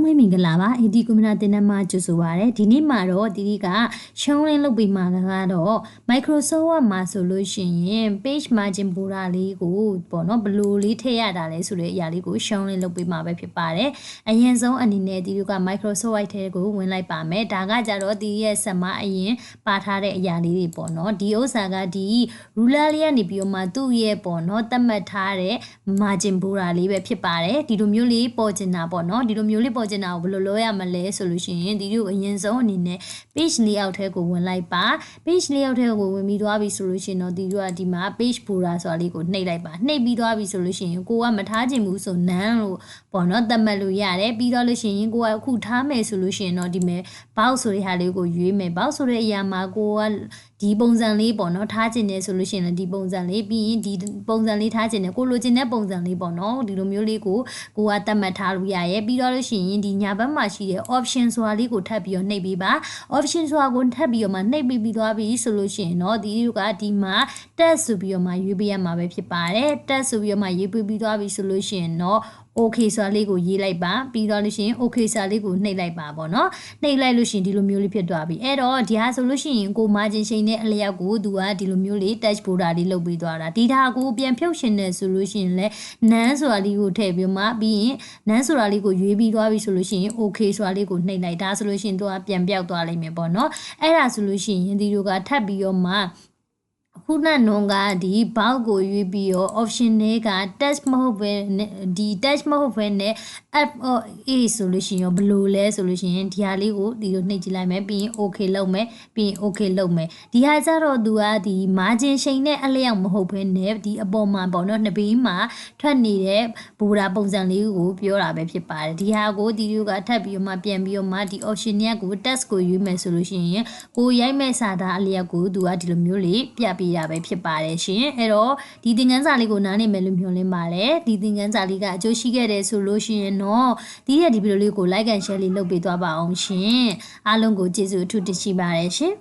လုံးပဲမင်္ဂလာပါဒီကွန်ပျူတာသင်တန်းမှာကြိုဆိုပါရစေဒီနေ့မှာတော့ဒီကရှုံးလင်းလုပ်ပေးမှာကတော့ Microsoft Word မှာဆိုလို့ရှိရင် page margin border လေးကိုပေါ့နော်ဘယ်လိုလေးထည့်ရတာလဲဆိုတဲ့အရာလေးကိုရှုံးလင်းလုပ်ပေးမှာပဲဖြစ်ပါတယ်အရင်ဆုံးအနေနဲ့ဒီက Microsoft Word ထဲကိုဝင်လိုက်ပါမယ်ဒါကကြတော့ဒီရဲ့ဆက်မအရင်ပါထားတဲ့အရာလေးတွေပေါ့နော်ဒီဥစ္စာကဒီ ruler လေးကနေပြီးတော့မှသူ့ရဲ့ပေါ့နော်သတ်မှတ်ထားတဲ့ margin border လေးပဲဖြစ်ပါတယ်ဒီလိုမျိုးလေးပေါ်ကျင်တာပေါ့နော်ဒီလိုမျိုးလေးပေါ်ကျင်တာကိုဘယ်လိုလုပ်ရမလဲဆိုလို့ရှိရင်ဒီလိုအရင်ဆုံးအနေနဲ့ page layout ထဲကိုဝင်လိုက်ပါ page layout ထဲကိုဝင်ပြီးသွားပြီဆိုလို့ရှိရင်တော့ဒီတို့ကဒီမှာ page border ဆိုတာလေးကိုနှိပ်လိုက်ပါနှိပ်ပြီးသွားပြီဆိုလို့ရှိရင်ကိုကမထားချင်ဘူးဆို none လို့ပေါ့နော်သတ်မှတ်လို့ရတယ်ပြီးတော့လို့ရှိရင်ကိုကအခုထားမယ်ဆိုလို့ရှိရင်တော့ဒီမဲ့ box ဆိုတဲ့ဟာလေးကိုရွေးမယ် box ဆိုတဲ့အရာမှာကိုကဒီပုံစံလေးပေါ့နော်ထားချင်တယ်ဆိုလို့ရှိရင်ဒီပုံစံလေးပြီးရင်ဒီပုံစံလေးထားချင်တယ်ကိုလိုချင်တဲ့ပုံစံလေးပေါ့နော်ဒီလိုမျိုးလေးကိုကသတ်မှတ်ထားလို့ရရဲ့ပြီးတော့လို့ရှိရင်ဒီညာဘက်မှာရှိတဲ့ option ဆိုတာလေးကိုထပ်ပြီးတော့နှိပ်ပေးပါ option ဆိုတာကိုထပ်ပြီးတော့မှနှိပ်ပြီးသွားပြီဆိုလို့ရှိရင်တော့ဒီကဒီမှာ tag ဆိုပြီးတော့မှရွေးပေးရမှာပဲဖြစ်ပါတယ် tag ဆိုပြီးတော့မှရွေးပေးပြီးသွားပြီဆိုလို့ရှိရင်တော့okay ဆိုတာလေးကိုရေးလိုက်ပါပြီးတော့လို့ရှိရင် okay ဆိုတာလေးကိုနှိပ်လိုက်ပါပေါ့နော်နှိပ်လိုက်လို့ရှိရင်ဒီလိုမျိုးလေးဖြစ်သွားပြီအဲ့တော့ဒီဟာဆိုလို့ရှိရင်ကို margin ချိန်တဲ့အလျောက်ကိုသူကဒီလိုမျိုးလေး touch border လေးလုပ်ပြီးသွားတာဒီဒါကိုပြန်ဖြုတ်ရှင်နေဆိုလို့ရှိရင်လဲ none ဆိုတာလေးကိုထည့်ပြီးမှပြီးရင် none ဆိုတာလေးကိုရွေးပြီးသွားပြီဆိုလို့ရှိရင် okay ဆိုတာလေးကိုနှိပ်လိုက်ဒါဆိုလို့ရှိရင်သူကပြန်ပြောက်သွားလိမ့်မယ်ပေါ့နော်အဲ့ဒါဆိုလို့ရှိရင်ဒီလိုကထပ်ပြီးတော့မှခုနနုံကဒီ box ကိုရွေးပြီးတော့ option တွေက touch မဟုတ်ပဲဒီ touch မဟုတ်ပဲနဲ့ app a ဆိုလို့ရှိရင်ဘယ်လိုလဲဆိုလို့ရှိရင်ဒီဟာလေးကိုဒီလိုနှိပ်ကြည့်လိုက်မယ်ပြီးရင် okay လုပ်မယ်ပြီးရင် okay လုပ်မယ်ဒီဟာကြတော့သူကဒီ margin ချိန်နဲ့အလျောက်မဟုတ်ဘဲနဲ့ဒီအပေါ်မှာပေါ့နော်နှစ်ဘေးမှာထွက်နေတဲ့ border ပုံစံလေးကိုပြောတာပဲဖြစ်ပါတယ်ဒီဟာကိုဒီလိုကထပ်ပြီးတော့မှပြန်ပြီးတော့မှဒီ option တွေကို text ကိုရွေးမယ်ဆိုလို့ရှိရင်ကိုရိုက်မဲ့စာသားအလျောက်ကိုသူကဒီလိုမျိုးလေးပြပြရပဲဖြစ်ပါတယ်ရှင်အဲ့တော့ဒီသင်ခန်းစာလေးကိုနားနေမယ်လို့မျှော်လင့်ပါတယ်ဒီသင်ခန်းစာလေးကအကျိုးရှိခဲ့တယ်ဆိုလို့ရှိရင်တော့ဒီရဲ့ဒီဗီဒီယိုလေးကို like and share လေးလုပ်ပေးသွားပါအောင်ရှင်အားလုံးကိုကျေးဇူးအထူးတင်ရှိပါတယ်ရှင်